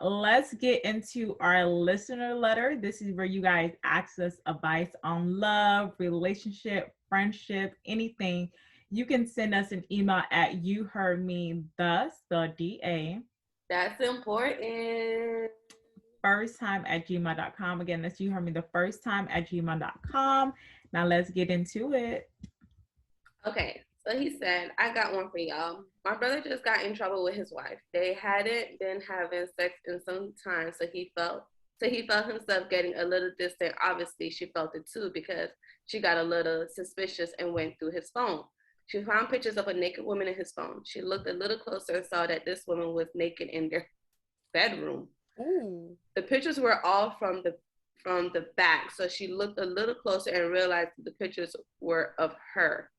let's get into our listener letter. This is where you guys ask us advice on love, relationship, friendship, anything. You can send us an email at you heard me the spelled DA That's important. first time at gmail.com. Again, that's you heard me the first time at gmail.com. Now let's get into it. Okay, so he said, I got one for y'all. My brother just got in trouble with his wife. They hadn't been having sex in some time, so he felt himself getting a little distant. Obviously, she felt it too because she got a little suspicious and went through his phone. She found pictures of a naked woman in his phone. She looked a little closer and saw that this woman was naked in their bedroom. Ooh. The pictures were all from the back, so she looked a little closer and realized the pictures were of her.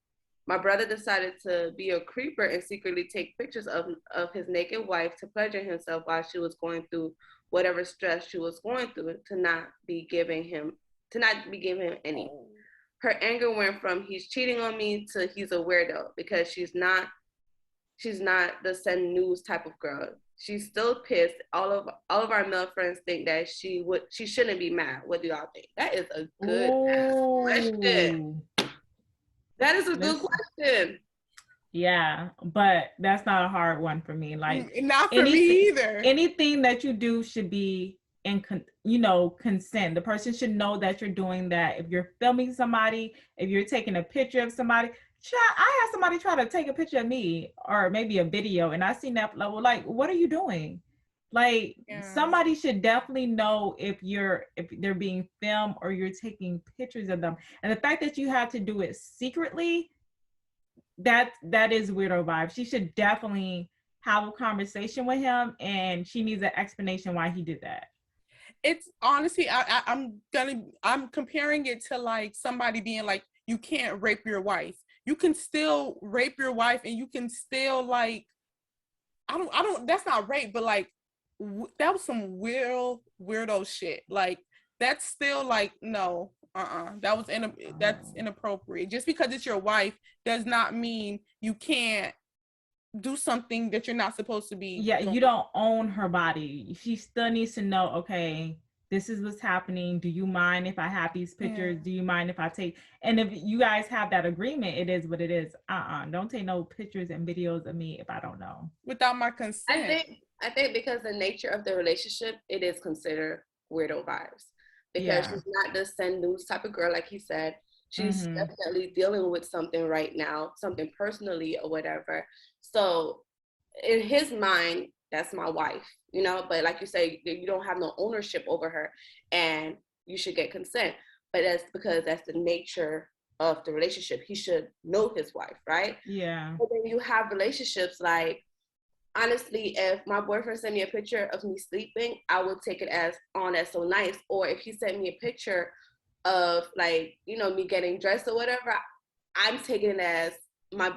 My brother decided to be a creeper and secretly take pictures of his naked wife to pleasure himself while she was going through whatever stress she was going through to not be giving him any. Her anger went from he's cheating on me to he's a weirdo because she's not the send news type of girl. She's still pissed. All of our male friends think that she shouldn't be mad. What do y'all think? That is a good question. That is a good question. Yeah, but that's not a hard one for me. Like, not for me either. Anything that you do should be in consent. The person should know that you're doing that. If you're filming somebody, if you're taking a picture of somebody, I had somebody try to take a picture of me or maybe a video, and I seen that level. Like, what are you doing? Like, somebody should definitely know if they're being filmed or you're taking pictures of them. And the fact that you have to do it secretly, that is weirdo vibes. She should definitely have a conversation with him, and she needs an explanation why he did that. It's honestly, I'm comparing it to like somebody being like, you can't rape your wife. You can still rape your wife, and you can still like, I don't. That's not rape, but like, that was some weirdo shit. Like, that's still like, no, that's inappropriate. Just because it's your wife does not mean you can't do something that you're not supposed to be doing. You don't own her body. She still needs to know, okay, this is what's happening. Do you mind if I have these pictures? Do you mind if I take? And if you guys have that agreement, it is what it is. Don't take no pictures and videos of me if I don't know. Without my consent. I think because the nature of the relationship, it is considered weirdo vibes. Because she's not the send news type of girl, like he said. She's definitely dealing with something right now, something personally or whatever. So in his mind, that's my wife, but like you say, you don't have no ownership over her and you should get consent. But that's because that's the nature of the relationship. He should know his wife, right? Yeah. But then you have relationships like, honestly, if my boyfriend sent me a picture of me sleeping, I would take it as, oh, that's so nice. Or if he sent me a picture of like, me getting dressed or whatever, I'm taking it as my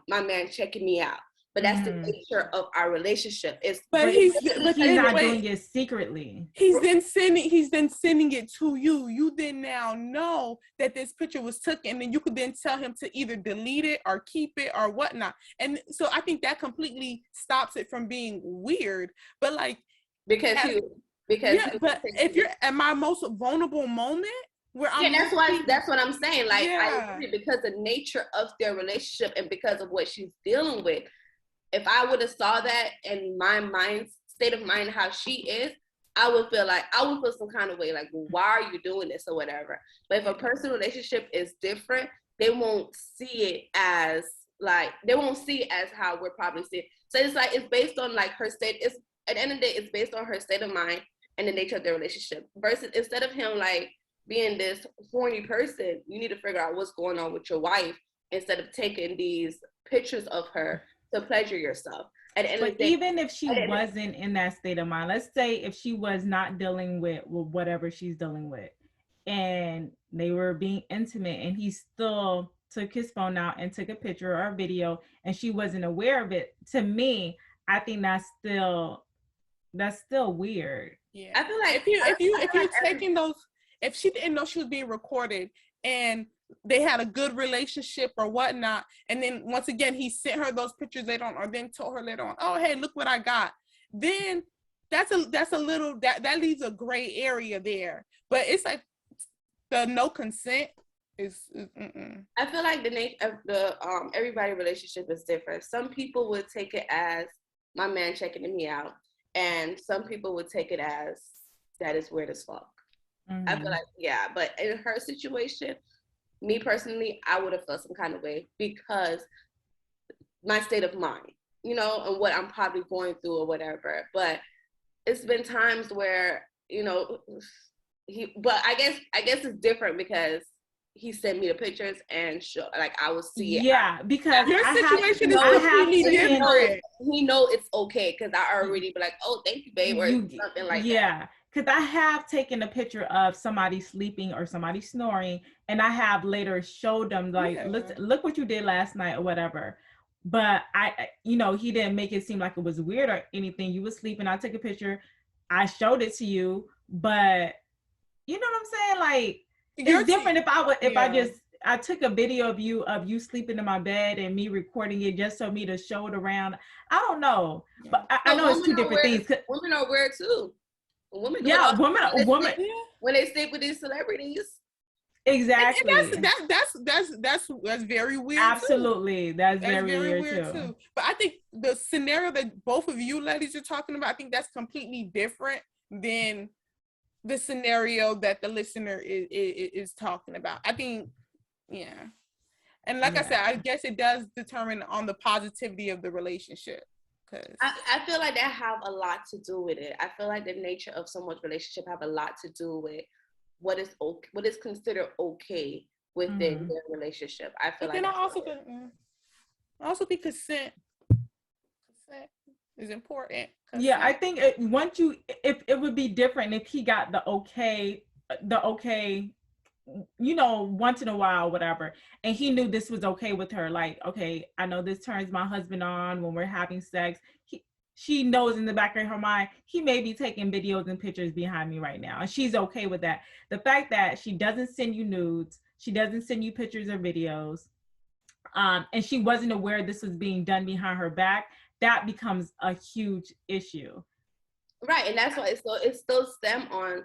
man checking me out. But that's the nature of our relationship. But he's not doing it secretly. He's then sending it to you. You then now know that this picture was taken, and then you could then tell him to either delete it or keep it or whatnot. And so I think that completely stops it from being weird. But like, but if you're at my most vulnerable moment, that's what I'm saying. Like, I agree, because the nature of their relationship and because of what she's dealing with. If I would have saw that in my state of mind, how she is, I would feel some kind of way, like, well, why are you doing this or whatever. But if a person's relationship is different, they won't see it as how we're probably seeing it. So it's like, it's based on like her state. It's at the end of the day, it's based on her state of mind and the nature of their relationship. Versus, instead of him like being this horny person, you need to figure out what's going on with your wife instead of taking these pictures of her to pleasure yourself. But even if she wasn't in that state of mind, let's say if she was not dealing with whatever she's dealing with, and they were being intimate, and he still took his phone out and took a picture or a video, and she wasn't aware of it, to me, I think that's still weird. Yeah, I feel like if you're taking those, if she didn't know she was being recorded and they had a good relationship or whatnot, and then once again he sent her those pictures later on, or then told her later on, oh hey, look what I got, then that's a little that leaves a gray area there. But it's like the no consent is I feel like the nature of the everybody relationship is different. Some people would take it as my man checking me out, and some people would take it as that is weird as fuck. I feel like, yeah, but in her situation, me personally, I would have felt some kind of way because my state of mind, you know, and what I'm probably going through or whatever. But it's been times where, you know, but I guess it's different because he sent me the pictures and I will see it. Yeah, because your situation is completely different. He know it's okay because I already be like, oh, thank you, babe, or something like that. Yeah, because I have taken a picture of somebody sleeping or somebody snoring, and I have later showed them like, listen, look what you did last night or whatever. But you know, he didn't make it seem like it was weird or anything. You were sleeping. I took a picture. I showed it to you, but you know what I'm saying? Like, it's different if I took a video of you sleeping in my bed and me recording it just so me to show it around. I don't know, but I know it's two different things. Women are weird too. Women, women when they sleep with these celebrities. Exactly. And that's very weird. Absolutely, too. That's very weird too. But I think the scenario that both of you ladies are talking about, I think that's completely different than the scenario that the listener is talking about. I think, yeah. And like I said, I guess it does determine on the positivity of the relationship. I feel like that have a lot to do with it. I feel like the nature of someone's relationship have a lot to do with what is considered okay within their relationship. I feel but like then also be consent. Consent is important. Consent. Yeah, I think if it would be different if he got the okay, you know, once in a while, whatever, and he knew this was okay with her. Like, okay, I know this turns my husband on when we're having sex. She knows in the back of her mind, he may be taking videos and pictures behind me right now, and she's okay with that. The fact that she doesn't send you nudes, she doesn't send you pictures or videos, and she wasn't aware this was being done behind her back, that becomes a huge issue. Right, and that's why it still stem on.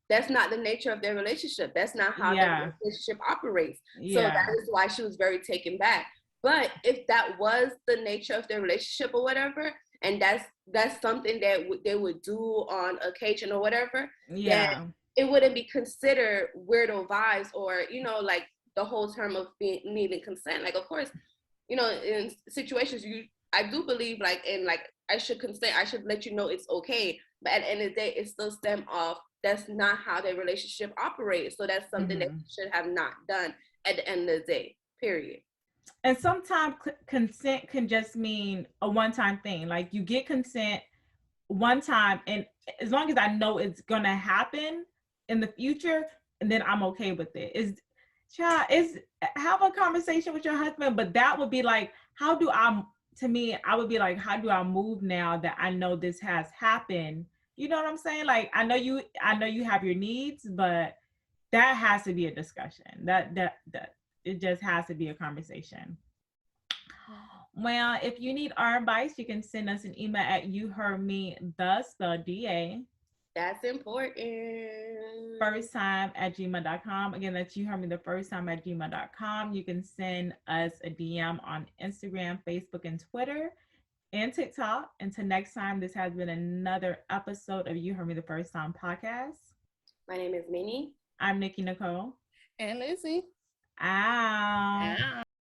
That's not the nature of their relationship. That's not how their relationship operates. So that is why she was very taken back. But if that was the nature of their relationship or whatever, and that's something that they would do on occasion or whatever, then it wouldn't be considered weirdo vibes or, you know, like the whole term of needing consent. Like, of course, you know, in situations I do believe like I should consent, I should let you know it's okay. But at the end of the day, it still stem off that's not how their relationship operates. So that's something that should have not done at the end of the day, period. And sometimes consent can just mean a one-time thing. Like, you get consent one time, and as long as I know it's gonna happen in the future, and then I'm okay with it. Is have a conversation with your husband, but that would be like, I would be like, how do I move now that I know this has happened? You know what I'm saying? Like, I know you have your needs, but that has to be a discussion. That it just has to be a conversation. Well, if you need our advice, you can send us an email at youheardme.da. That's important. Firsttime@gmail.com. Again, that's youheardme@gmail.com. You can send us a DM on Instagram, Facebook, and Twitter, and TikTok. Until next time, this has been another episode of You Heard Me the First Time podcast. My name is Minnie. I'm Nikki Nicole. And Lizzie. Ah.